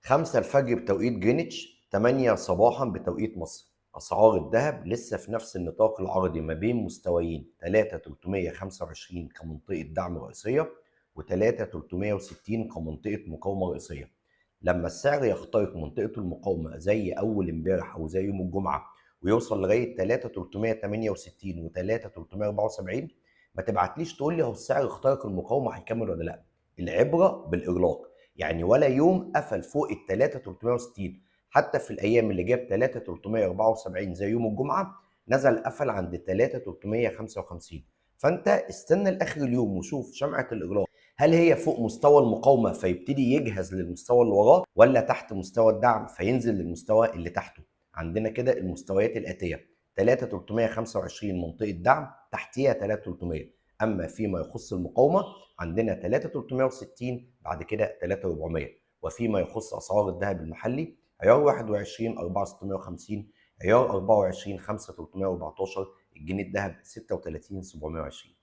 5 الفجر بتوقيت جرينتش، 8 صباحا بتوقيت مصر. أسعار الذهب لسه في نفس النطاق العرضي ما بين مستويين 3325 كمنطقة دعم رئيسية و3360 كمنطقة مقاومة رئيسية. لما السعر يخترق منطقة المقاومة زي أول امبارح أو زي يوم الجمعة ويوصل لغاية 3368 و3374، ما تبعتليش تقول لي هو السعر اخترق المقاومة هيكمل ولا لأ. العبرة بالإغلاق، يعني ولا يوم قفل فوق ال 3360. حتى في الايام اللي جاب 3374 زي يوم الجمعه نزل قفل عند 3355. فانت استنى لاخر اليوم وشوف شمعه الاغلاق هل هي فوق مستوى المقاومه فيبتدي يجهز للمستوى اللي وراه، ولا تحت مستوى الدعم فينزل للمستوى اللي تحته. عندنا كده المستويات الاتيه: 3325 منطقه دعم، تحتيها 3300. اما فيما يخص المقاومه عندنا 3360، بعد كده 3400. وفيما يخص اسعار الذهب المحلي: عيار 21 4650، عيار 24 5314، الجنيه الذهب 36 720.